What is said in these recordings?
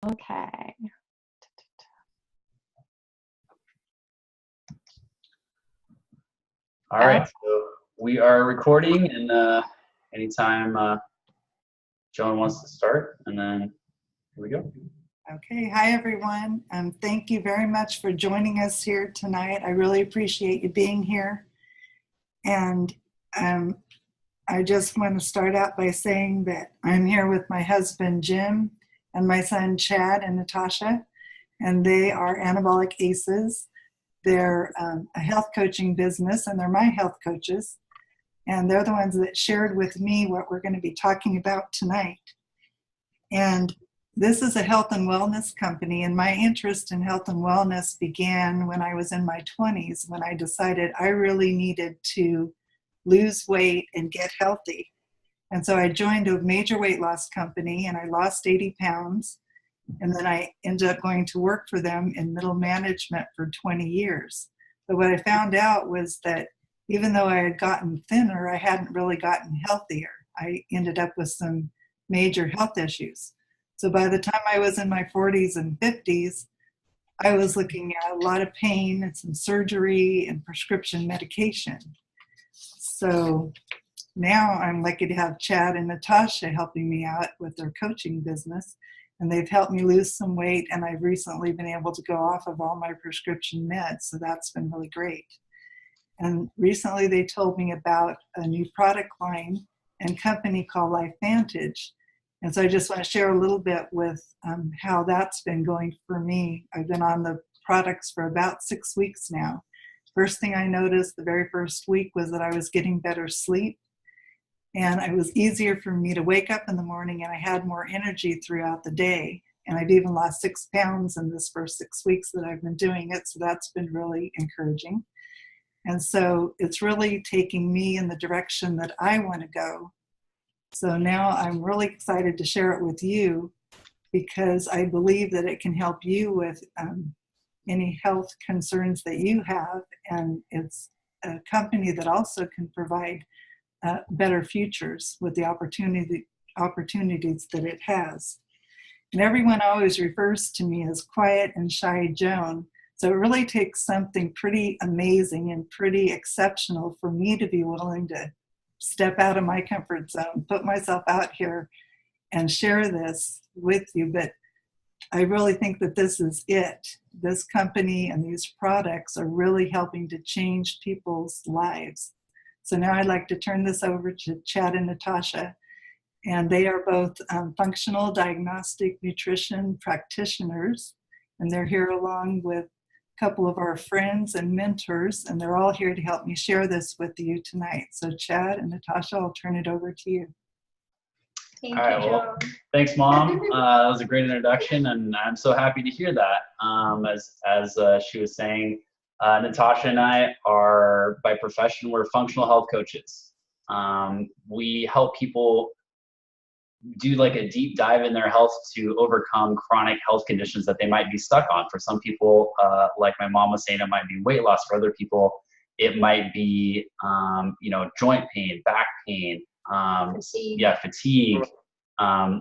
Okay. All right, so we are recording, and anytime Joan wants to start, and then here we go. Okay, hi everyone. Thank you very much for joining us here tonight. I really appreciate you being here. And I just want to start out by saying that I'm here with my husband Jim and my son Chad and Natasha, and they are Anabolic Aces. They're a health coaching business, and they're my health coaches. And they're the ones that shared with me what we're going to be talking about tonight. And this is a health and wellness company, and my interest in health and wellness began when I was in my 20s, when I decided I really needed to lose weight and get healthy. And so I joined a major weight loss company, and I lost 80 pounds. And then I ended up going to work for them in middle management for 20 years. But what I found out was that even though I had gotten thinner, I hadn't really gotten healthier. I ended up with some major health issues. So by the time I was in my 40s and 50s, I was looking at a lot of pain and some surgery and prescription medication. So now I'm lucky to have Chad and Natasha helping me out with their coaching business. And they've helped me lose some weight, and I've recently been able to go off of all my prescription meds, so that's been really great. And recently they told me about a new product line and company called LifeVantage. And so I just want to share a little bit with how that's been going for me. I've been on the products for about 6 weeks now. First thing I noticed the very first week was that I was getting better sleep. And it was easier for me to wake up in the morning, and I had more energy throughout the day. And I've even lost 6 pounds in this first 6 weeks that I've been doing it. So that's been really encouraging. And so it's really taking me in the direction that I want to go. So now I'm really excited to share it with you, because I believe that it can help you with any health concerns that you have. And it's a company that also can provide better futures with the opportunities that it has. And everyone always refers to me as quiet and shy Joan. So it really takes something pretty amazing and pretty exceptional for me to be willing to step out of my comfort zone, put myself out here and share this with you. But I really think that this is it. This company and these products are really helping to change people's lives. So now I'd like to turn this over to Chad and Natasha, and they are both functional diagnostic nutrition practitioners, and they're here along with a couple of our friends and mentors, and they're all here to help me share this with you tonight. So Chad and Natasha, I'll turn it over to you. Thank All right, you, well, Joan. thanks, Mom. That was a great introduction, and I'm so happy to hear that. As she was saying, Natasha and I are, by profession, we're functional health coaches. We help people do like a deep dive in their health to overcome chronic health conditions that they might be stuck on. For some people, like my mom was saying, it might be weight loss. For other people, it might be, joint pain, back pain, fatigue.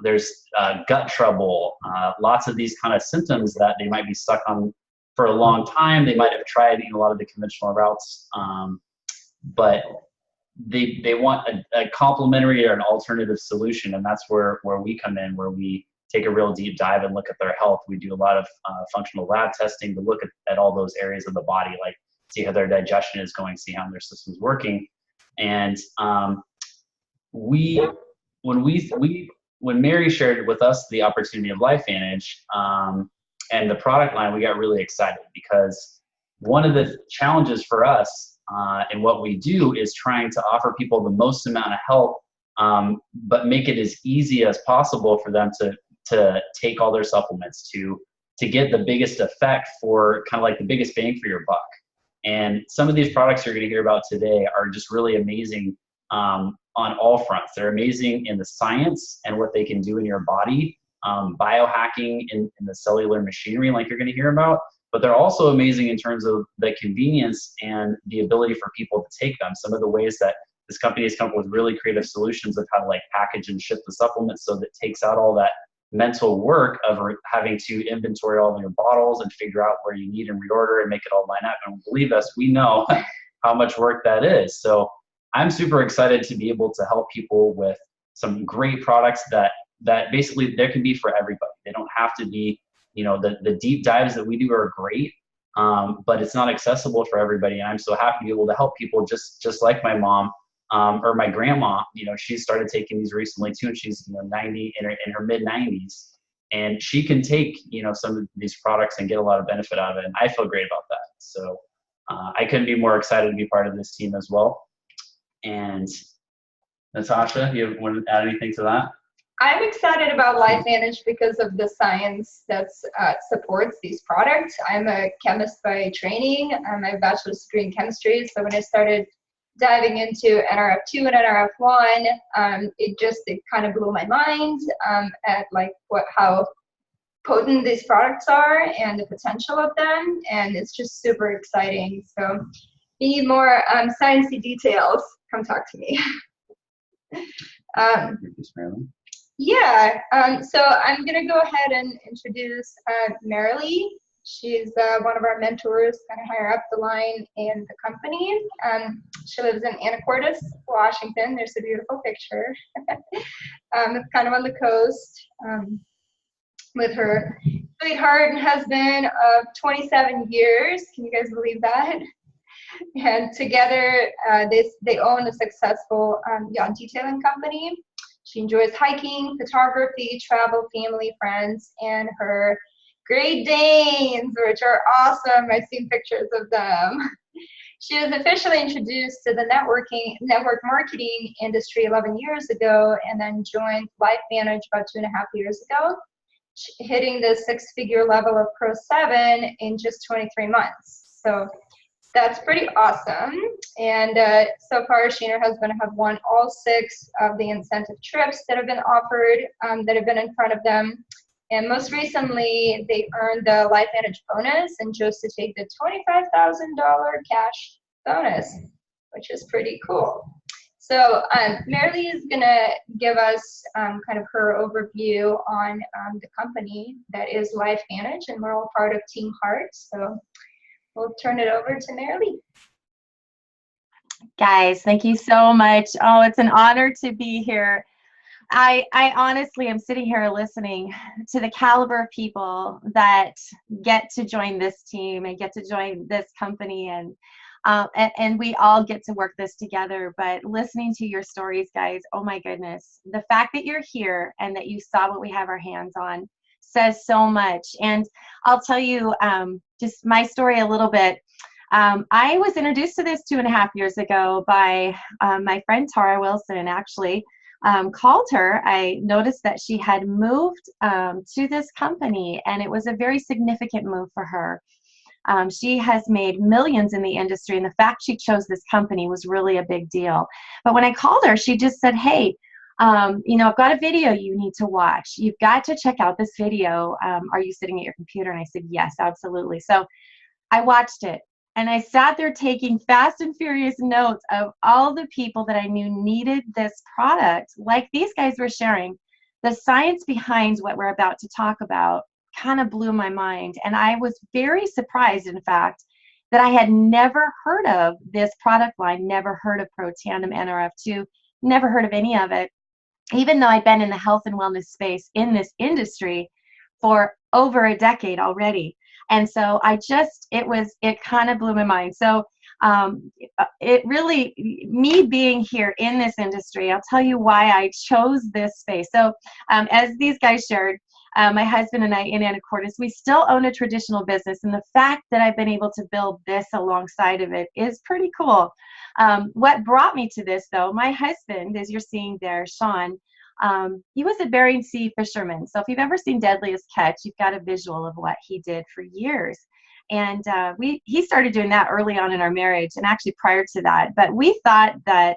There's gut trouble, lots of these kind of symptoms that they might be stuck on for a long time. They might have tried a lot of the conventional routes, but they want a complementary or an alternative solution, and that's where we come in, where we take a real deep dive and look at their health. We do a lot of functional lab testing to look at all those areas of the body, like see how their digestion is going, see how their system's working. And when Mary shared with us the opportunity of LifeVantage and the product line, we got really excited, because one of the challenges for us in what we do is trying to offer people the most amount of help, but make it as easy as possible for them to take all their supplements, to get the biggest effect for kind of like the biggest bang for your buck. And some of these products you're going to hear about today are just really amazing on all fronts. They're amazing in the science and what they can do in your body, biohacking in the cellular machinery like you're going to hear about, but they're also amazing in terms of the convenience and the ability for people to take them. Some of the ways that this company has come up with really creative solutions of how to like package and ship the supplements so that it takes out all that mental work of having to inventory all of your bottles and figure out where you need and reorder and make it all line up. And believe us, we know how much work that is. So I'm super excited to be able to help people with some great products that basically there can be for everybody. They don't have to be, the deep dives that we do are great, but it's not accessible for everybody. And I'm so happy to be able to help people just like my mom, or my grandma. She started taking these recently too, and she's 90 in her mid 90s, and she can take some of these products and get a lot of benefit out of it. And I feel great about that. So I couldn't be more excited to be part of this team as well. And Natasha, you want to add anything to that? I'm excited about LifeVantage because of the science that supports these products. I'm a chemist by training. I'm a bachelor's degree in chemistry. So when I started diving into NRF2 and NRF1, it kind of blew my mind at how potent these products are and the potential of them. And it's just super exciting. So if you need more sciencey details, come talk to me. So I'm going to go ahead and introduce Marilee. She's one of our mentors, kind of higher up the line in the company. She lives in Anacortes, Washington. There's a beautiful picture. It's kind of on the coast with her sweetheart and husband of 27 years. Can you guys believe that? And together, they own a successful yacht detailing company. She enjoys hiking, photography, travel, family, friends, and her Great Danes, which are awesome. I've seen pictures of them. She was officially introduced to the network marketing industry 11 years ago, and then joined LifeVantage about 2.5 years ago, hitting the 6-figure level of Pro 7 in just 23 months. So that's pretty awesome. And so far, she and her husband have won all 6 of the incentive trips that have been offered, that have been in front of them. And most recently, they earned the LifeVantage bonus and chose to take the $25,000 cash bonus, which is pretty cool. So Marilee is going to give us kind of her overview on the company that is LifeVantage, and we're all part of Team Heart. So we'll turn it over to Marilee. Guys, thank you so much. Oh, it's an honor to be here. I honestly am sitting here listening to the caliber of people that get to join this team and get to join this company, and we all get to work this together. But listening to your stories, guys, oh my goodness, the fact that you're here and that you saw what we have our hands on says so much. And I'll tell you just my story a little bit. I was introduced to this 2.5 years ago by my friend Tara Wilson. Actually called her. I noticed that she had moved to this company, and it was a very significant move for her. She has made millions in the industry, and the fact she chose this company was really a big deal. But when I called her, she just said, hey, I've got a video you need to watch. You've got to check out this video. Are you sitting at your computer? And I said, yes, absolutely. So I watched it. And I sat there taking fast and furious notes of all the people that I knew needed this product, like these guys were sharing. The science behind what we're about to talk about kind of blew my mind. And I was very surprised, in fact, that I had never heard of this product line, never heard of Protandim NRF2, never heard of any of it, even though I'd been in the health and wellness space in this industry for over a decade already. And so it kind of blew my mind. So it really, me being here in this industry, I'll tell you why I chose this space. So as these guys shared, my husband and I in Anacortes, we still own a traditional business. And the fact that I've been able to build this alongside of it is pretty cool. What brought me to this, though, my husband, as you're seeing there, Sean, he was a Bering Sea fisherman. So if you've ever seen Deadliest Catch, you've got a visual of what he did for years. And he started doing that early on in our marriage, and actually prior to that. But we thought that,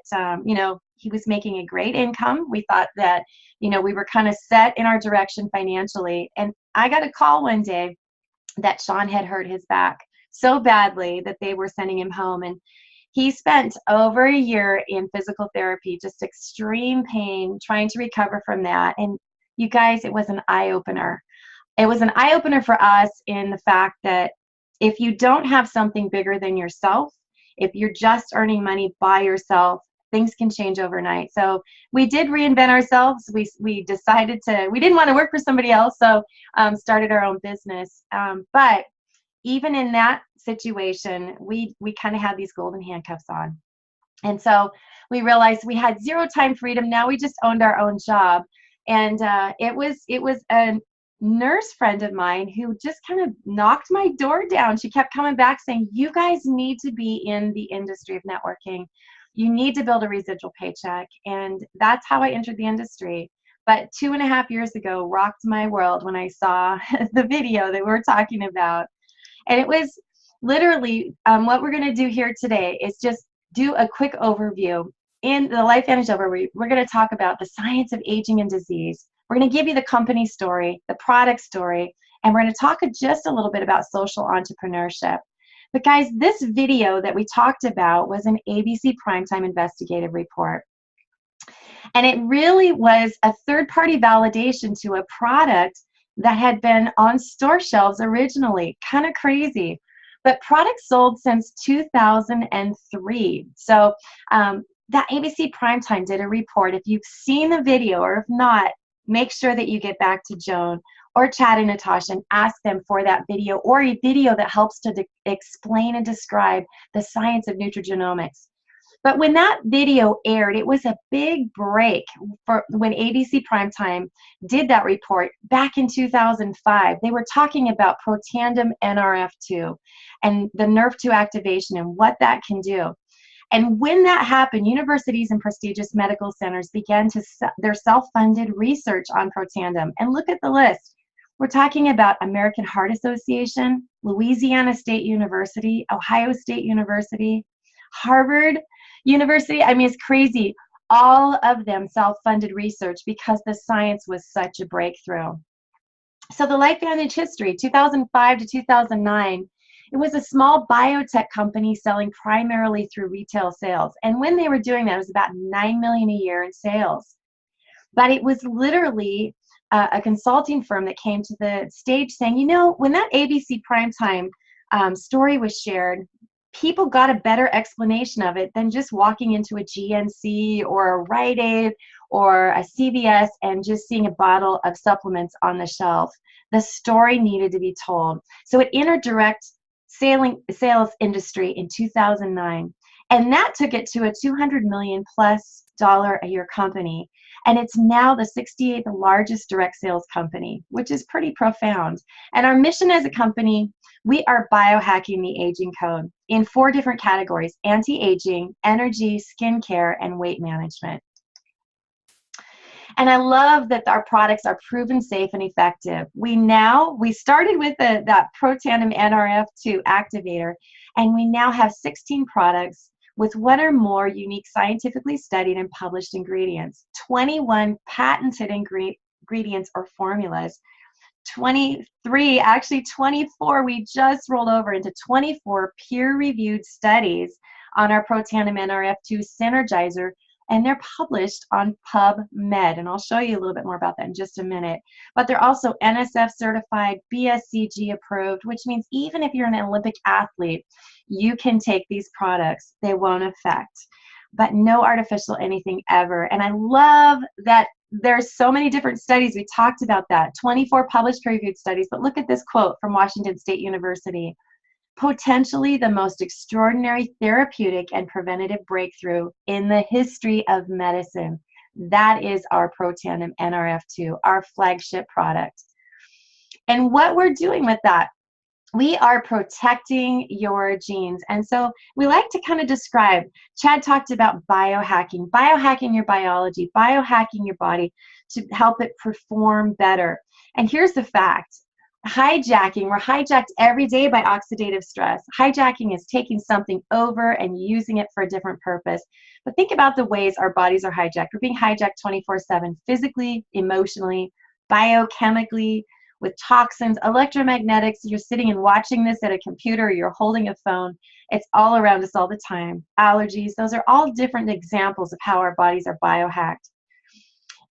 he was making a great income. We thought that, we were kind of set in our direction financially. And I got a call one day that Sean had hurt his back so badly that they were sending him home. And he spent over a year in physical therapy, just extreme pain, trying to recover from that. And, You guys, it was an eye-opener. It was an eye-opener for us in the fact that if you don't have something bigger than yourself, if you're just earning money by yourself, things can change overnight. So we did reinvent ourselves. We decided we didn't want to work for somebody else, so started our own business. But even in that situation, we kind of had these golden handcuffs on. And so we realized we had zero time freedom. Now we just owned our own job. And it was a nurse friend of mine who just kind of knocked my door down. She kept coming back saying, you guys need to be in the industry of networking. You need to build a residual paycheck. And that's how I entered the industry. But 2.5 years ago rocked my world when I saw the video that we were talking about. And it was literally what we're going to do here today is just do a quick overview. In the LifeVantage overview, we're going to talk about the science of aging and disease. We're going to give you the company story, the product story, and we're going to talk just a little bit about social entrepreneurship. But guys, this video that we talked about was an ABC Primetime investigative report. And it really was a third-party validation to a product that had been on store shelves originally. Kind of crazy. But products sold since 2003. So that ABC Primetime did a report. If you've seen the video, or if not, make sure that you get back to Joan or Chad and Natasha and ask them for that video, or a video that helps to explain and describe the science of nutrigenomics. But when that video aired, it was a big break for when ABC Primetime did that report back in 2005. They were talking about Protandim NRF2 and the NRF2 activation and what that can do. And when that happened, universities and prestigious medical centers began their self-funded research on Protandim. And look at the list. We're talking about American Heart Association, Louisiana State University, Ohio State University, Harvard University. I mean, it's crazy. All of them self-funded research because the science was such a breakthrough. So the LifeVantage history, 2005 to 2009, it was a small biotech company selling primarily through retail sales. And when they were doing that, it was about $9 million a year in sales. But it was literally a consulting firm that came to the stage saying, you know, when that ABC Primetime story was shared, people got a better explanation of it than just walking into a GNC or a Rite Aid or a CVS and just seeing a bottle of supplements on the shelf. The story needed to be told. So it entered direct sales industry in 2009. And that took it to a $200 million+ a year company. And it's now the 68th largest direct sales company, which is pretty profound. And our mission as a company, we are biohacking the aging code in 4 different categories: anti-aging, energy, skincare, and weight management. And I love that our products are proven safe and effective. We started with that Protandim NRF2 Activator, and we now have 16 products with 1 or more unique scientifically studied and published ingredients, 21 patented ingredients or formulas, 24, we just rolled over into 24 peer-reviewed studies on our Protandim NRF2 Synergizer, and they're published on PubMed, and I'll show you a little bit more about that in just a minute. But they're also NSF certified, BSCG approved, which means even if you're an Olympic athlete, you can take these products. They won't affect, but no artificial anything ever. And I love that there's so many different studies. We talked about that, 24 published peer-reviewed studies, but look at this quote from Washington State University. Potentially the most extraordinary therapeutic and preventative breakthrough in the history of medicine. That is our Protandim NRF2, our flagship product. And what we're doing with that, we are protecting your genes. And so we like to kind of describe, Chad talked about biohacking your biology, biohacking your body to help it perform better. And here's the fact. We're hijacked every day by oxidative stress. Hijacking is taking something over and using it for a different purpose. But think about the ways our bodies are hijacked. We're being hijacked 24/7, physically, emotionally, biochemically, with toxins, electromagnetics. You're sitting and watching this at a computer, or you're holding a phone. It's all around us all the time. Allergies, those are all different examples of how our bodies are biohacked.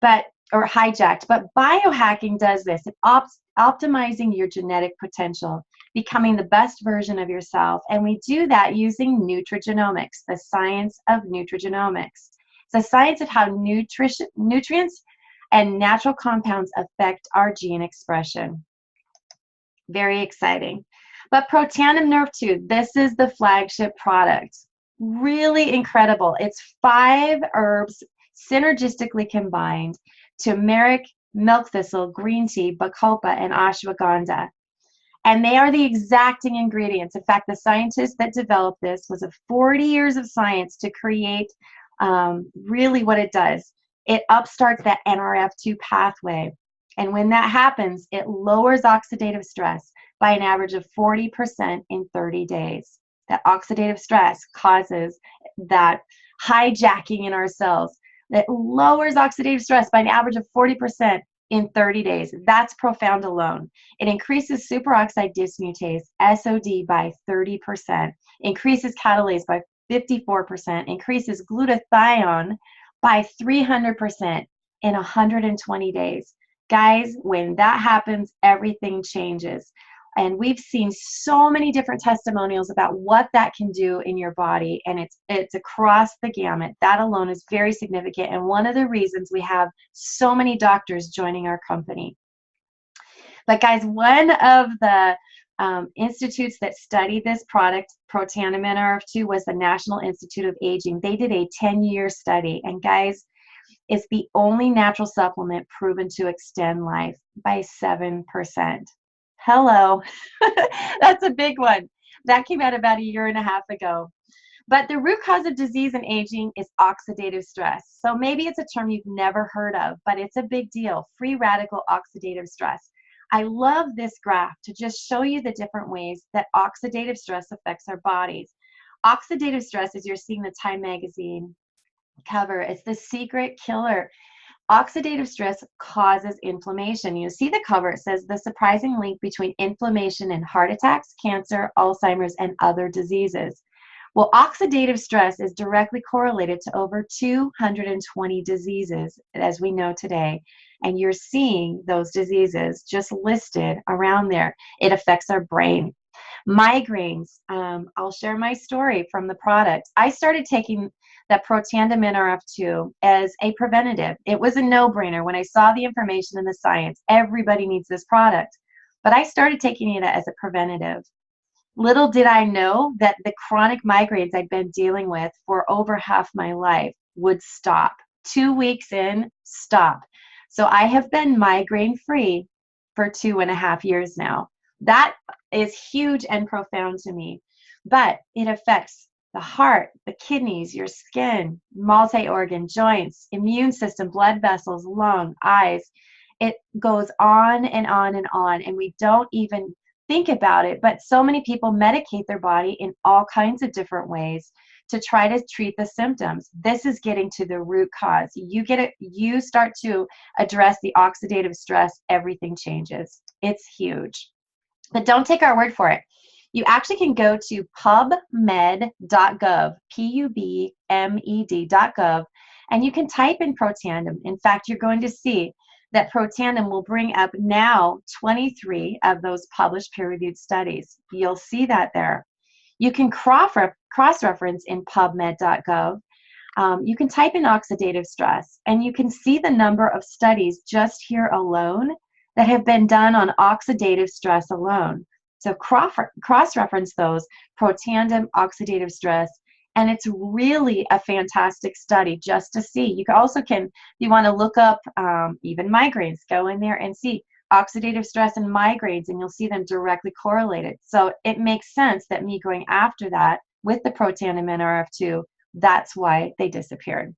But or hijacked. But biohacking does this. It optimizing your genetic potential, becoming the best version of yourself. And we do that using nutrigenomics, the science of nutrigenomics. It's the science of how nutrients and natural compounds affect our gene expression. Very exciting. But Protandim NRF2, this is the flagship product. Really incredible. It's 5 herbs synergistically combined: turmeric, milk thistle, green tea, bacopa, and ashwagandha. And they are the exacting ingredients. In fact, the scientist that developed this was 40 years of science to create really what it does. It upstarts that NRF2 pathway. And when that happens, it lowers oxidative stress by an average of 40% in 30 days. That oxidative stress causes that hijacking in our cells. That lowers oxidative stress by an average of 40% in 30 days. That's profound alone. It increases superoxide dismutase, SOD, by 30%, increases catalase by 54%, increases glutathione by 300% in 120 days. Guys, when that happens, everything changes. And we've seen so many different testimonials about what that can do in your body, and it's across the gamut. That alone is very significant, and one of the reasons we have so many doctors joining our company. But guys, one of the institutes that studied this product, Protandim NRF2, was the National Institute of Aging. They did a 10-year study, and guys, it's the only natural supplement proven to extend life by 7%. Hello. That's a big one. That came out about 1.5 years ago. But the root cause of disease and aging is oxidative stress. So maybe it's a term you've never heard of, but it's a big deal. Free radical oxidative stress. I love this graph to just show you the different ways that oxidative stress affects our bodies. Oxidative stress, as you're seeing the Time magazine cover, it's the secret killer. Oxidative stress causes inflammation. You see the cover, it says the surprising link between inflammation and heart attacks, cancer, Alzheimer's, and other diseases. Well, oxidative stress is directly correlated to over 220 diseases, as we know today. And you're seeing those diseases just listed around there. It affects our brain. Migraines, I'll share my story from the product. I started taking that Protandim NRF2 as a preventative. It was a no-brainer. When I saw the information and the science, everybody needs this product. But I started taking it as a preventative. Little did I know that the chronic migraines I'd been dealing with for over half my life would stop. 2 weeks in, stop. So I have been migraine-free for 2.5 years now. That is huge and profound to me. But it affects the heart, the kidneys, your skin, multi-organ, joints, immune system, blood vessels, lung, eyes. It goes on and on and on, and we don't even think about it, but so many people medicate their body in all kinds of different ways to try to treat the symptoms. This is getting to the root cause. You start to address the oxidative stress, everything changes. It's huge. But don't take our word for it. You actually can go to pubmed.gov, pubmed.gov, and you can type in Protandim. In fact, you're going to see that Protandim will bring up now 23 of those published peer-reviewed studies. You'll see that there. You can cross-reference in pubmed.gov. You can type in oxidative stress, and you can see the number of studies just here alone that have been done on oxidative stress alone. So cross-reference those, Protandim, oxidative stress, and it's really a fantastic study just to see. You can, if you want to look up even migraines, go in there and see oxidative stress and migraines, and you'll see them directly correlated. So it makes sense that me going after that with the Protandim NRF2, that's why they disappeared.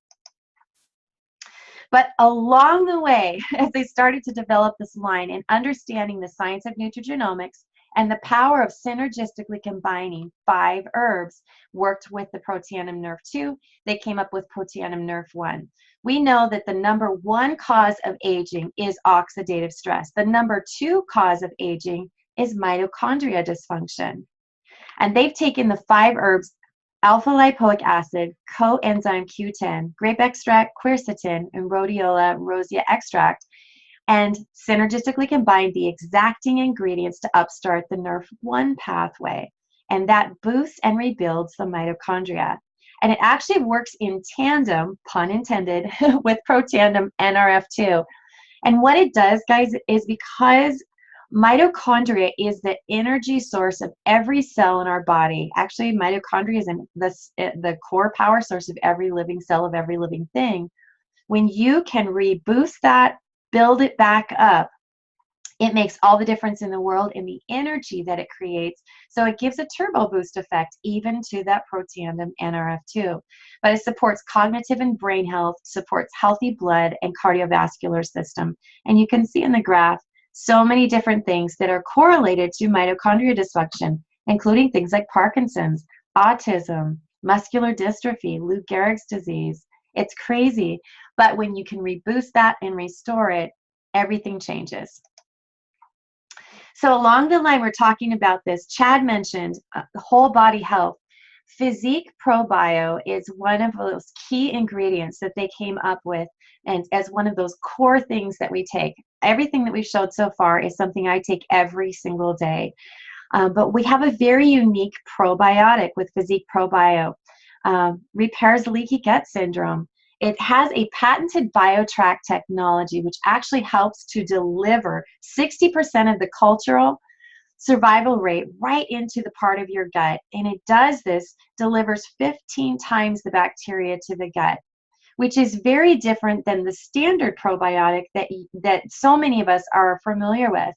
But along the way, as they started to develop this line and understanding the science of nutrigenomics and the power of synergistically combining 5 herbs worked with the Protandim NRF2, they came up with Protandim NRF1. We know that the number 1 cause of aging is oxidative stress. The number 2 cause of aging is mitochondria dysfunction. And they've taken the 5 herbs alpha-lipoic acid, coenzyme Q10, grape extract, quercetin, and rhodiola rosea extract, and synergistically combine the exacting ingredients to upstart the NRF1 pathway. And that boosts and rebuilds the mitochondria. And it actually works in tandem, pun intended, with Protandim NRF2. And what it does, guys, is because mitochondria is the energy source of every cell in our body. Actually, mitochondria is the core power source of every living cell of every living thing. When you can reboost that, build it back up, it makes all the difference in the world in the energy that it creates. So it gives a turbo boost effect even to that Protandim NRF2. But it supports cognitive and brain health, supports healthy blood and cardiovascular system. And you can see in the graph so many different things that are correlated to mitochondria dysfunction, including things like Parkinson's, autism, muscular dystrophy, Lou Gehrig's disease. It's crazy. But when you can reboost that and restore it, everything changes. So along the line, we're talking about this. Chad mentioned whole body health. Physique Probio is one of those key ingredients that they came up with, and as one of those core things that we take. Everything that we've showed so far is something I take every single day. But we have a very unique probiotic with Physique Probio. Repairs leaky gut syndrome. It has a patented BioTrack technology, which actually helps to deliver 60% of the cultural survival rate right into the part of your gut. And it does this, delivers 15 times the bacteria to the gut, which is very different than the standard probiotic that so many of us are familiar with.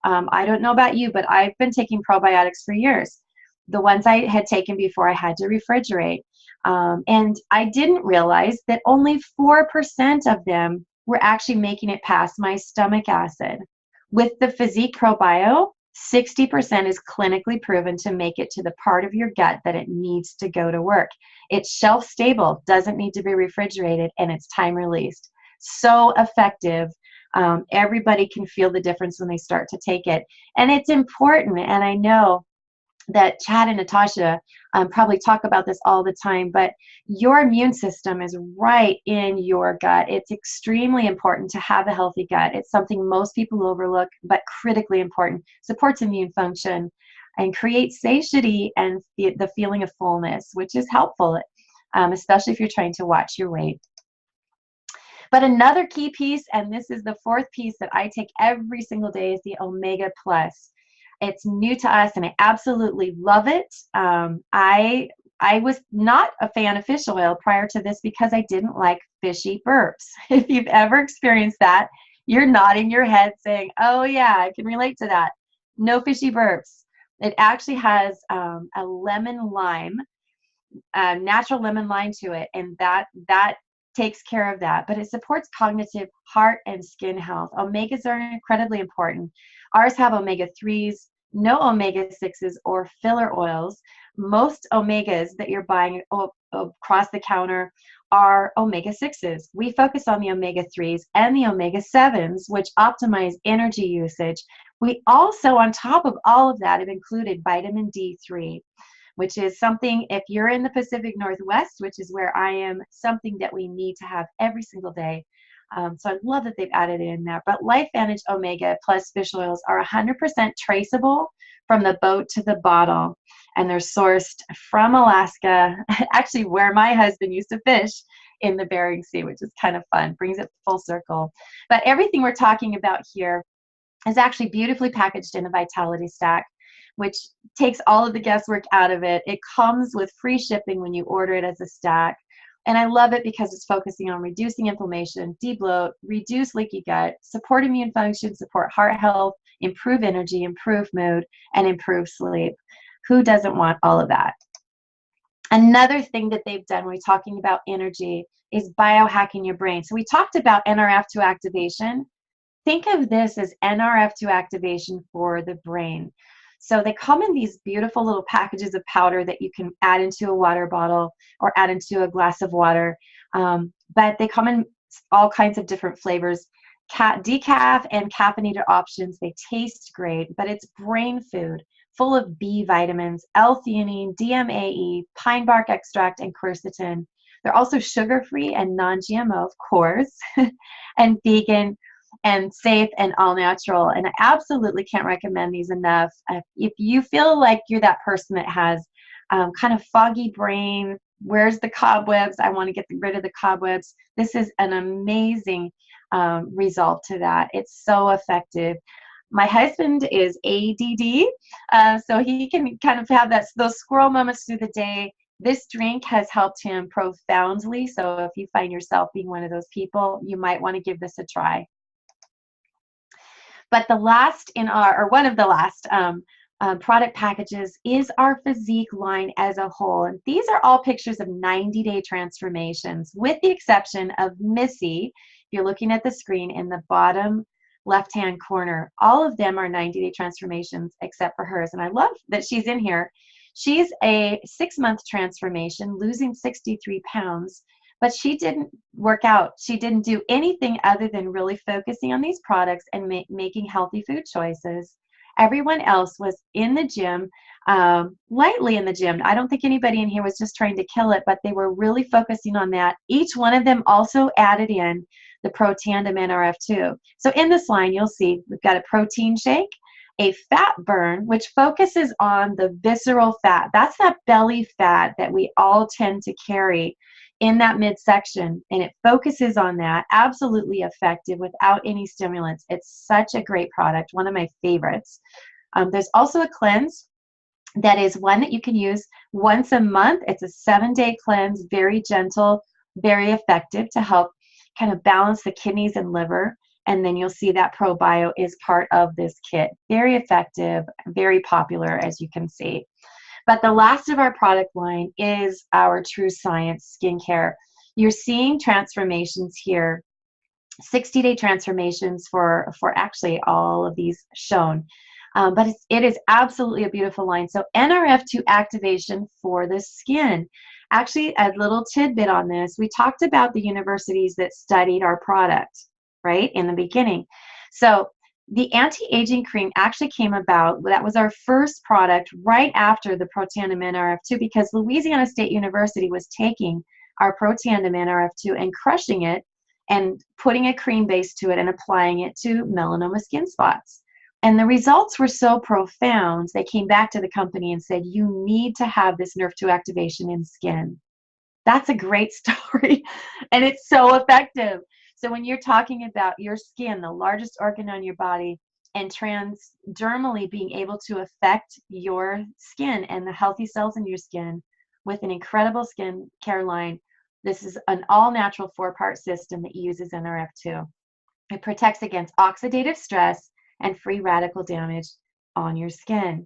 I don't know about you, but I've been taking probiotics for years. The ones I had taken before I had to refrigerate. And I didn't realize that only 4% of them were actually making it past my stomach acid. With the Physique Probio, 60% is clinically proven to make it to the part of your gut that it needs to go to work. It's shelf stable, doesn't need to be refrigerated, and it's time released. So effective. Everybody can feel the difference when they start to take it. And it's important, and I know that Chad and Natasha probably talk about this all the time, but your immune system is right in your gut. It's extremely important to have a healthy gut. It's something most people overlook, but critically important. Supports immune function and creates satiety and the feeling of fullness, which is helpful, especially if you're trying to watch your weight. But another key piece, and this is the fourth piece that I take every single day, is the Omega Plus. It's new to us, and I absolutely love it. I was not a fan of fish oil prior to this because I didn't like fishy burps. If you've ever experienced that, you're nodding your head saying, oh yeah, I can relate to that. No fishy burps. It actually has a lemon lime, natural lemon lime to it, and that takes care of that. But it supports cognitive, heart, and skin health. Omegas are incredibly important. Ours have omega-3s, no omega-6s or filler oils. Most omegas that you're buying across the counter are omega-6s. We focus on the omega-3s and the omega-7s, which optimize energy usage. We also, on top of all of that, have included vitamin D3, which is something, if you're in the Pacific Northwest, which is where I am, something that we need to have every single day. So I love that they've added it in there. But LifeVantage Omega Plus fish oils are 100% traceable from the boat to the bottle. And they're sourced from Alaska, actually where my husband used to fish in the Bering Sea, which is kind of fun, brings it full circle. But everything we're talking about here is actually beautifully packaged in a Vitality Stack, which takes all of the guesswork out of it. It comes with free shipping when you order it as a stack. And I love it because it's focusing on reducing inflammation, debloat, reduce leaky gut, support immune function, support heart health, improve energy, improve mood, and improve sleep. Who doesn't want all of that? Another thing that they've done when we're talking about energy is biohacking your brain. So we talked about NRF2 activation. Think of this as NRF2 activation for the brain. So they come in these beautiful little packages of powder that you can add into a water bottle or add into a glass of water. But they come in all kinds of different flavors. decaf and caffeinated options. They taste great, but it's brain food, full of B vitamins, L-theanine, DMAE, pine bark extract, and quercetin. They're also sugar-free and non-GMO, of course, and vegan and safe and all natural. And I absolutely can't recommend these enough. If you feel like you're that person that has kind of foggy brain, where's the cobwebs? I want to get rid of the cobwebs. This is an amazing result to that. It's so effective. My husband is ADD, so he can kind of have those squirrel moments through the day. This drink has helped him profoundly. So if you find yourself being one of those people, you might want to give this a try. But the last in or one of the last product packages is our physique line as a whole. And these are all pictures of 90-day transformations, with the exception of Missy. If you're looking at the screen in the bottom left-hand corner, all of them are 90-day transformations except for hers. And I love that she's in here. She's a 6-month transformation, losing 63 pounds, but she didn't work out. She didn't do anything other than really focusing on these products and making healthy food choices. Everyone else was in the gym, lightly in the gym. I don't think anybody in here was just trying to kill it, but they were really focusing on that. Each one of them also added in the Protandim NRF2. So in this line, you'll see we've got a protein shake, a fat burn, which focuses on the visceral fat. That's that belly fat that we all tend to carry in that midsection, and it focuses on that. Absolutely effective without any stimulants. It's such a great product, one of my favorites. There's also a cleanse that is one that you can use once a month. It's a 7-day cleanse, very gentle, very effective to help kind of balance the kidneys and liver. And then you'll see that Probio is part of this kit. Very effective, very popular, as you can see. But the last of our product line is our True Science skincare. You're seeing transformations here, 60-day transformations for actually all of these shown. But it is absolutely a beautiful line. So NRF2 activation for the skin. Actually, a little tidbit on this. We talked about the universities that studied our product, right, in the beginning. So the anti-aging cream actually came about, that was our first product right after the Protandim NRF2, because Louisiana State University was taking our Protandim NRF2 and crushing it and putting a cream base to it and applying it to melanoma skin spots. And the results were so profound, they came back to the company and said, you need to have this NRF2 activation in skin. That's a great story, and it's so effective. So when you're talking about your skin, the largest organ on your body, and transdermally being able to affect your skin and the healthy cells in your skin with an incredible skin care line, this is an all-natural 4-part system that uses NRF2. It protects against oxidative stress and free radical damage on your skin.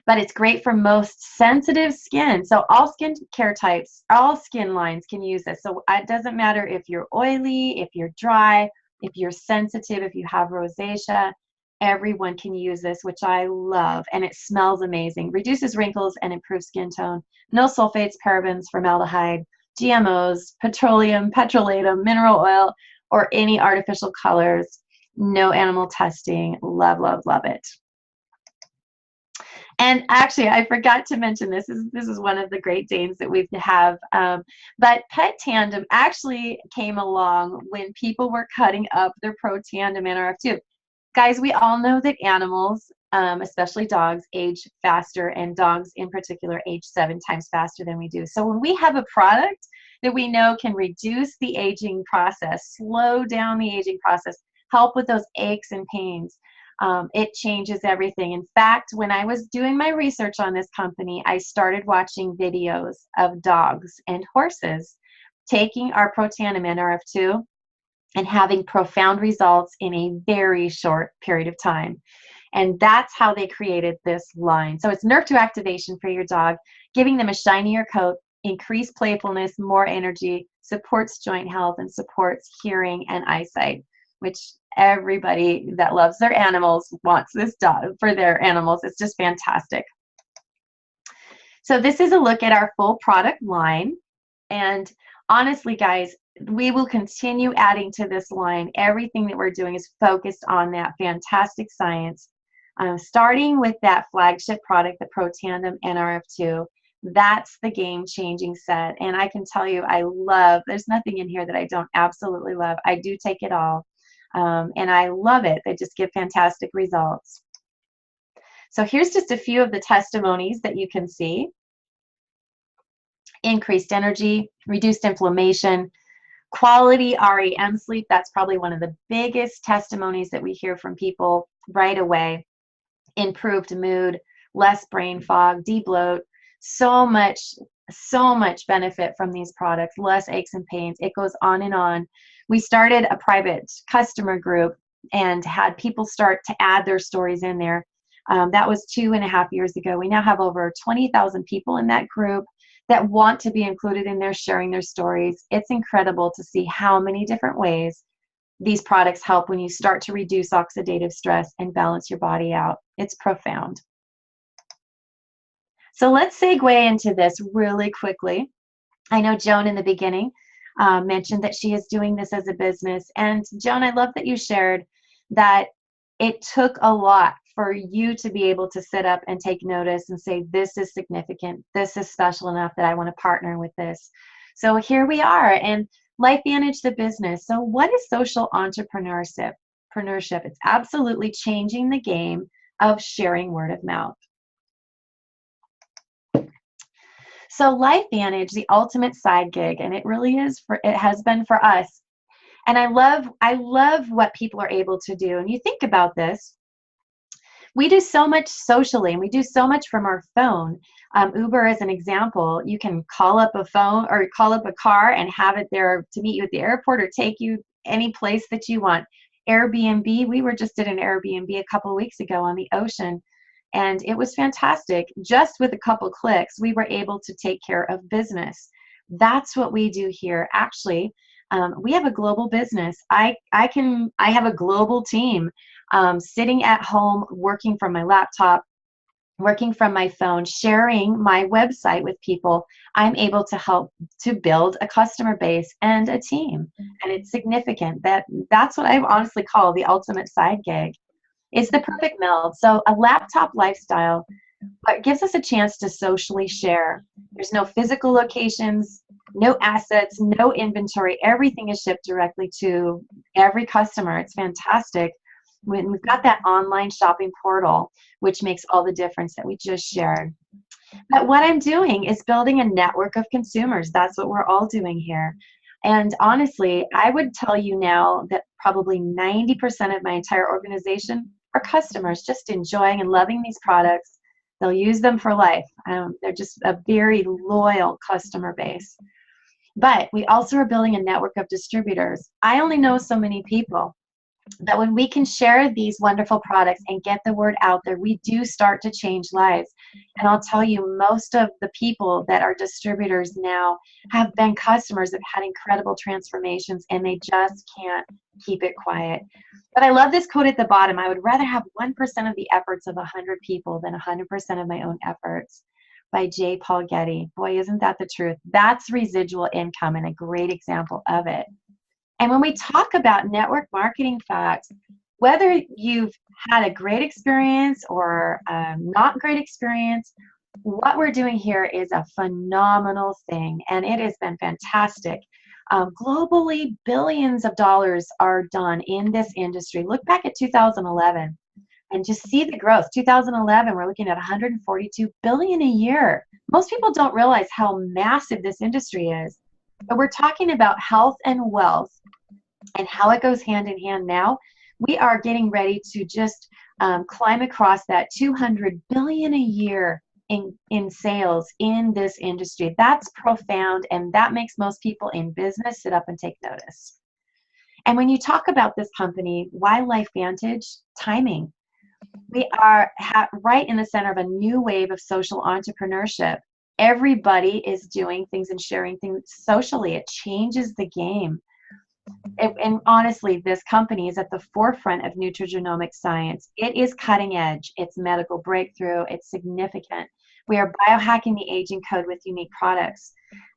But it's great for most sensitive skin. So all skin care types, all skin lines can use this. So it doesn't matter if you're oily, if you're dry, if you're sensitive, if you have rosacea, everyone can use this, which I love. And it smells amazing. Reduces wrinkles and improves skin tone. No sulfates, parabens, formaldehyde, GMOs, petroleum, petrolatum, mineral oil, or any artificial colors. No animal testing. Love, love, love it. And actually, I forgot to mention this is one of the Great Danes that we have. But Protandim actually came along when people were cutting up their Protandim NRF2. Guys, we all know that animals, especially dogs, age faster, and dogs in particular age 7 times faster than we do. So when we have a product that we know can reduce the aging process, slow down the aging process, help with those aches and pains, it changes everything. In fact, when I was doing my research on this company, I started watching videos of dogs and horses taking our Protandim NRF2 and having profound results in a very short period of time. And that's how they created this line. So it's NRF2 activation for your dog, giving them a shinier coat, increased playfulness, more energy, supports joint health, and supports hearing and eyesight, which everybody that loves their animals wants this dog for their animals. It's just fantastic. So this is a look at our full product line. And honestly, guys, we will continue adding to this line. Everything that we're doing is focused on that fantastic science, starting with that flagship product, the Protandim NRF2. That's the game-changing set. And I can tell you, there's nothing in here that I don't absolutely love. I do take it all. And I love it. They just give fantastic results. So here's just a few of the testimonies that you can see. Increased energy, reduced inflammation, quality REM sleep. That's probably one of the biggest testimonies that we hear from people right away. Improved mood, less brain fog, de-bloat, so much benefit from these products, less aches and pains. It goes on and on. We started a private customer group and had people start to add their stories in there. That was 2.5 years ago. We now have over 20,000 people in that group that want to be included in there, sharing their stories. It's incredible to see how many different ways these products help when you start to reduce oxidative stress and balance your body out. It's profound. So let's segue into this really quickly. I know Joan in the beginning mentioned that she is doing this as a business. And Joan, I love that you shared that it took a lot for you to be able to sit up and take notice and say, this is significant, this is special enough that I want to partner with this. So here we are, and LifeVantage, the business. So what is social entrepreneurship? It's absolutely changing the game of sharing word of mouth. So LifeVantage, the ultimate side gig, and it really is, it has been for us. And I love what people are able to do. And you think about this, we do so much socially, and we do so much from our phone. Uber is an example. You can call up a phone or call up a car and have it there to meet you at the airport or take you any place that you want. Airbnb, we were just at an Airbnb a couple of weeks ago on the ocean, and it was fantastic. Just with a couple clicks, we were able to take care of business. That's what we do here. Actually, we have a global business. I have a global team sitting at home, working from my laptop, working from my phone, sharing my website with people. I'm able to help to build a customer base and a team. And it's significant. That's what I honestly call the ultimate side gig. It's the perfect meld. So a laptop lifestyle, but gives us a chance to socially share. There's no physical locations, no assets, no inventory. Everything is shipped directly to every customer. It's fantastic. When we've got that online shopping portal, which makes all the difference that we just shared. But what I'm doing is building a network of consumers. That's what we're all doing here. And honestly, I would tell you now that probably 90% of my entire organization are customers just enjoying and loving these products. They'll use them for life. They're just a very loyal customer base. But we also are building a network of distributors. I only know so many people. That when we can share these wonderful products and get the word out there, we do start to change lives. And I'll tell you, most of the people that are distributors now have been customers that have had incredible transformations, and they just can't keep it quiet. But I love this quote at the bottom. I would rather have 1% of the efforts of 100 people than 100% of my own efforts, by J. Paul Getty. Boy, isn't that the truth? That's residual income and a great example of it. And when we talk about network marketing facts, whether you've had a great experience or not great experience, what we're doing here is a phenomenal thing, and it has been fantastic. Globally, billions of dollars are done in this industry. Look back at 2011 and just see the growth. 2011, we're looking at $142 billion a year. Most people don't realize how massive this industry is. But we're talking about health and wealth and how it goes hand in hand now. We are getting ready to just climb across that $200 billion a year in sales in this industry. That's profound, and that makes most people in business sit up and take notice. And when you talk about this company, why LifeVantage? Timing. We are right in the center of a new wave of social entrepreneurship. Everybody is doing things and sharing things socially. It changes the game. And honestly, this company is at the forefront of nutrigenomics science. It is cutting edge. It's medical breakthrough. It's significant. We are biohacking the aging code with unique products.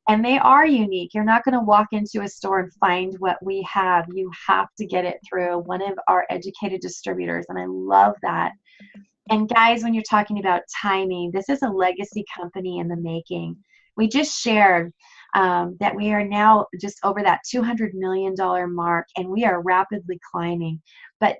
And they are unique. You're not going to walk into a store and find what we have. You have to get it through one of our educated distributors. And I love that. And guys, when you're talking about timing, this is a legacy company in the making. We just shared that we are now just over that $200 million mark, and we are rapidly climbing. But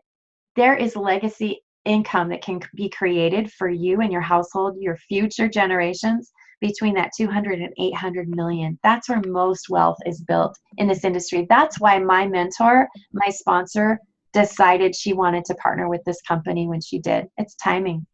there is legacy income that can be created for you and your household, your future generations, between that 200 and 800 million. That's where most wealth is built in this industry. That's why my mentor, my sponsor, decided she wanted to partner with this company when she did. It's timing.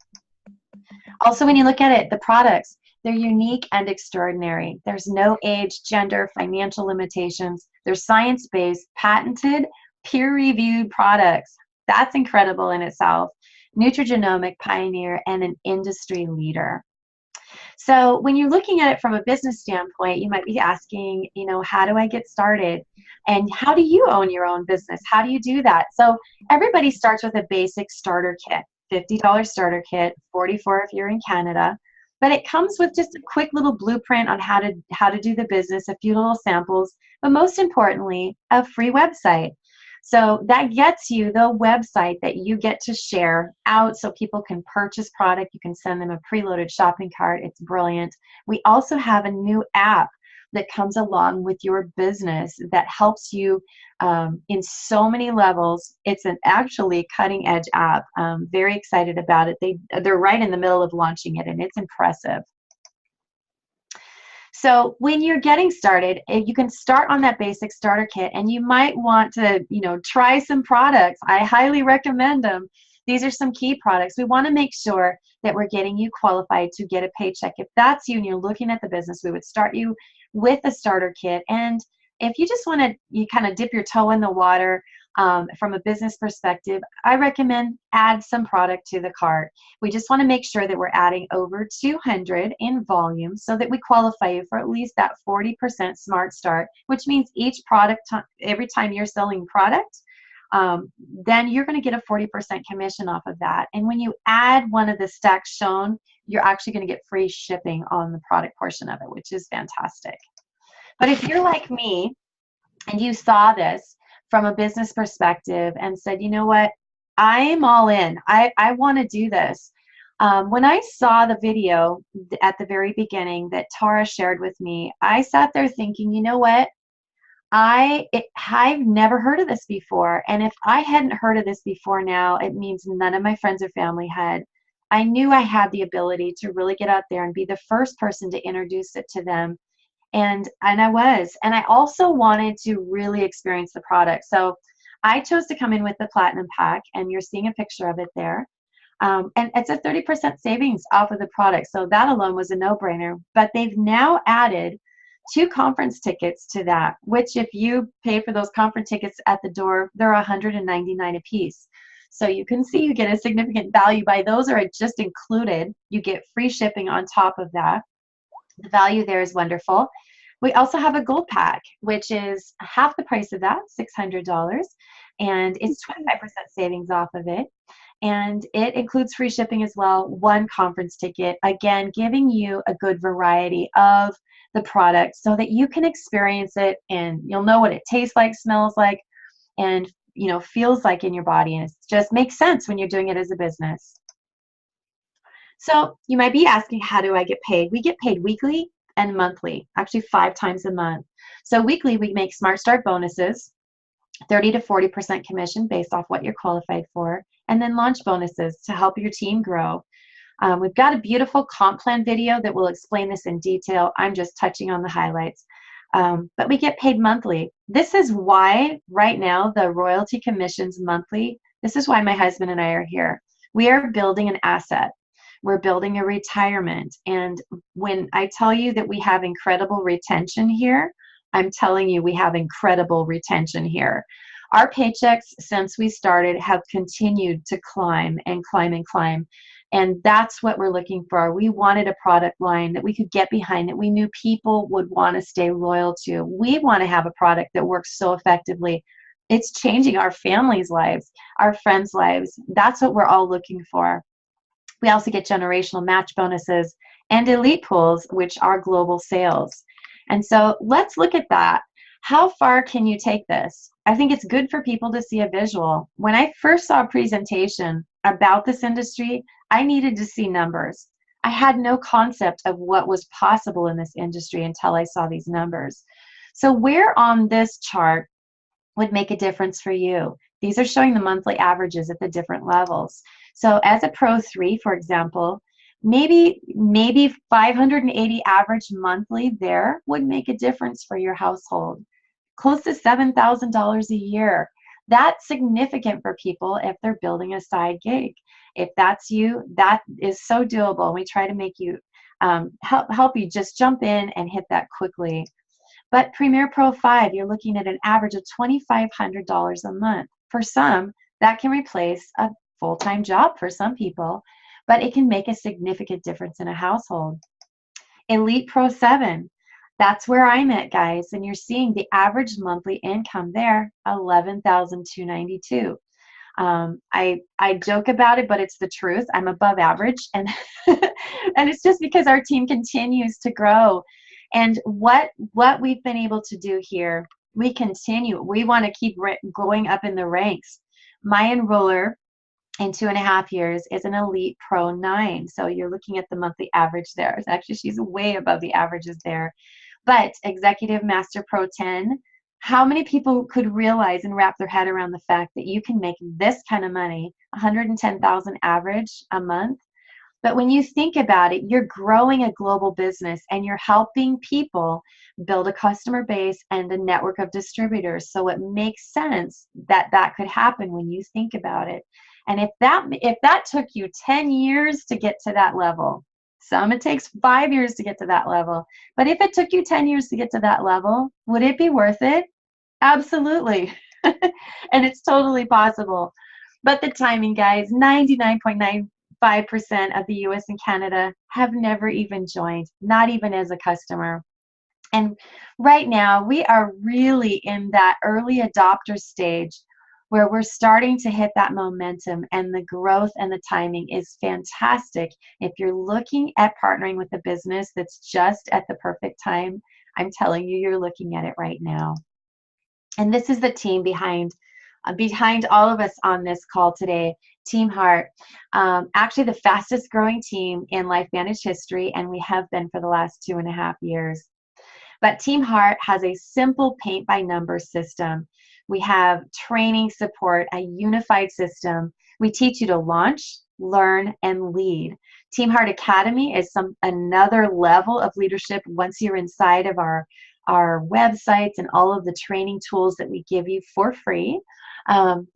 Also, when you look at it, the products, they're unique and extraordinary. There's no age, gender, financial limitations. They're science-based, patented, peer-reviewed products. That's incredible in itself. Nutrigenomic pioneer and an industry leader. So when you're looking at it from a business standpoint, you might be asking, you know, how do I get started? And how do you own your own business? How do you do that? So everybody starts with a basic starter kit, $50 starter kit, $44 if you're in Canada. But it comes with just a quick little blueprint on how to do the business, a few little samples, but most importantly, a free website. So that gets you the website that you get to share out so people can purchase product. You can send them a preloaded shopping cart. It's brilliant. We also have a new app that comes along with your business that helps you in so many levels. It's an actually cutting edge app. I'm very excited about it. They're right in the middle of launching it, and it's impressive. So when you're getting started, you can start on that basic starter kit, and you might want to, you know, try some products. I highly recommend them. These are some key products. We want to make sure that we're getting you qualified to get a paycheck. If that's you and you're looking at the business, we would start you with a starter kit. And if you just want to, you kind of dip your toe in the water from a business perspective, I recommend add some product to the cart. We just want to make sure that we're adding over 200 in volume so that we qualify you for at least that 40% smart start, which means each product, every time you're selling product, then you're going to get a 40% commission off of that. And when you add one of the stacks shown, you're actually going to get free shipping on the product portion of it, which is fantastic. But if you're like me and you saw this from a business perspective and said, you know what, I'm all in. I want to do this. When I saw the video at the very beginning that Tara shared with me, I sat there thinking, you know what, I've never heard of this before. And if I hadn't heard of this before now, it means none of my friends or family had. I knew I had the ability to really get out there and be the first person to introduce it to them. And I was. And I also wanted to really experience the product. So I chose to come in with the Platinum Pack, and you're seeing a picture of it there. And it's a 30% savings off of the product. So that alone was a no-brainer. But they've now added 2 conference tickets to that, which if you pay for those conference tickets at the door, they're $199 a piece. So you can see you get a significant value by those are just included. You get free shipping on top of that. The value there is wonderful. We also have a gold pack, which is half the price of that, $600, and it's 25% savings off of it. And it includes free shipping as well, 1 conference ticket, again, giving you a good variety of the product so that you can experience it and you'll know what it tastes like, smells like, and you know, feels like in your body. And it just makes sense when you're doing it as a business. So you might be asking, how do I get paid? We get paid weekly and monthly, actually 5 times a month. So weekly, we make Smart Start bonuses, 30 to 40% commission based off what you're qualified for, and then launch bonuses to help your team grow. We've got a beautiful comp plan video that will explain this in detail. I'm just touching on the highlights. But we get paid monthly. This is why right now the royalty commissions monthly, this is why my husband and I are here. We are building an asset. We're building a retirement. And when I tell you that we have incredible retention here, I'm telling you we have incredible retention here. Our paychecks since we started have continued to climb and climb and climb. And that's what we're looking for. We wanted a product line that we could get behind, that we knew people would want to stay loyal to. We want to have a product that works so effectively. It's changing our families' lives, our friends' lives. That's what we're all looking for. We also get generational match bonuses and elite pools, which are global sales. And so let's look at that. How far can you take this? I think it's good for people to see a visual. When I first saw a presentation about this industry, I needed to see numbers. I had no concept of what was possible in this industry until I saw these numbers. So where on this chart would make a difference for you? These are showing the monthly averages at the different levels. So as a Pro 3, for example, maybe 580 average monthly there would make a difference for your household. Close to $7,000 a year. That's significant for people if they're building a side gig. If that's you, that is so doable. We try to make you help you just jump in and hit that quickly. But Premier Pro 5, you're looking at an average of $2,500 a month. For some, that can replace a full-time job for some people, but it can make a significant difference in a household. Elite Pro 7, that's where I'm at, guys, and you're seeing the average monthly income there, $11,292. I joke about it, but it's the truth. I'm above average, and and it's just because our team continues to grow. And what we've been able to do here, we continue. We want to keep going up in the ranks. My enroller in 2.5 years is an Elite Pro 9. So you're looking at the monthly average there. Actually, she's way above the averages there. But Executive Master Pro 10, how many people could realize and wrap their head around the fact that you can make this kind of money, $110,000 average a month? But when you think about it, you're growing a global business and you're helping people build a customer base and a network of distributors. So it makes sense that that could happen when you think about it. And if that took you 10 years to get to that level, some it takes 5 years to get to that level. But if it took you 10 years to get to that level, would it be worth it? Absolutely. And it's totally possible. But the timing, guys, 99.95% of the US and Canada have never even joined, not even as a customer. And right now, we are really in that early adopter stage where we're starting to hit that momentum, and the growth and the timing is fantastic. If you're looking at partnering with a business that's just at the perfect time, I'm telling you, you're looking at it right now. And this is the team behind all of us on this call today. Team Heart, actually the fastest growing team in LifeVantage history, and we have been for the last 2.5 years. But Team Heart has a simple paint by numbers system. We have training support, a unified system. We teach you to launch, learn, and lead. Team Heart Academy is another level of leadership once you're inside of our websites and all of the training tools that we give you for free.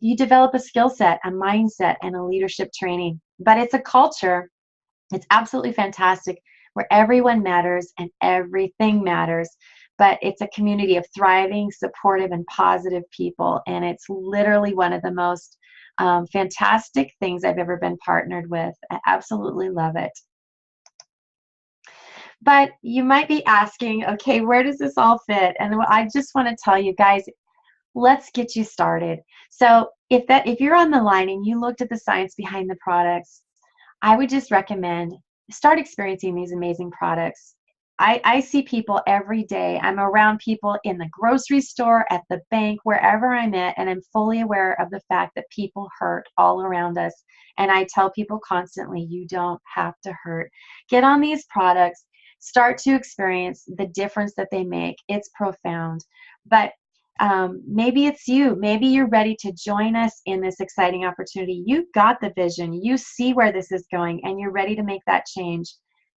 You develop a skill set, a mindset, and a leadership training. But it's a culture. It's absolutely fantastic where everyone matters and everything matters. But it's a community of thriving, supportive, and positive people. And it's literally one of the most fantastic things I've ever been partnered with. I absolutely love it. But you might be asking, okay, where does this all fit? And I just want to tell you guys, let's get you started. So if you're on the line and you looked at the science behind the products, I would just recommend start experiencing these amazing products. I see people every day. I'm around people in the grocery store, at the bank, wherever I'm at, and I'm fully aware of the fact that people hurt all around us. And I tell people constantly, you don't have to hurt. Get on these products. Start to experience the difference that they make. It's profound. But maybe it's you. Maybe you're ready to join us in this exciting opportunity. You've got the vision. You see where this is going, and you're ready to make that change.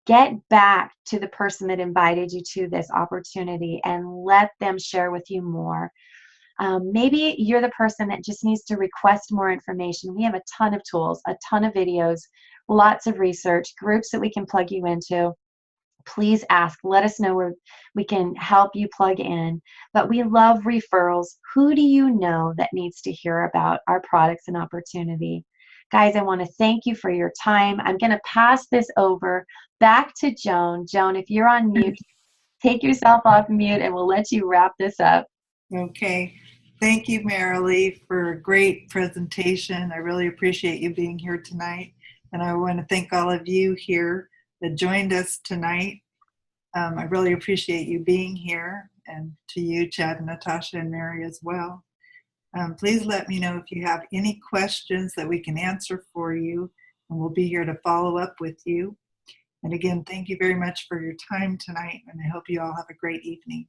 Get back to the person that invited you to this opportunity and let them share with you more. Maybe you're the person that just needs to request more information. We have a ton of tools, a ton of videos, lots of research, groups that we can plug you into. Please ask. Let us know where we can help you plug in. But we love referrals. Who do you know that needs to hear about our products and opportunity? Guys, I want to thank you for your time. I'm going to pass this over back to Joan. Joan, if you're on mute, take yourself off mute and we'll let you wrap this up. Okay. Thank you, Marilee, for a great presentation. I really appreciate you being here tonight. And I want to thank all of you here that joined us tonight. I really appreciate you being here, and to you, Chad and Natasha and Mary as well. Please let me know if you have any questions that we can answer for you, and we'll be here to follow up with you. And again, thank you very much for your time tonight, and I hope you all have a great evening.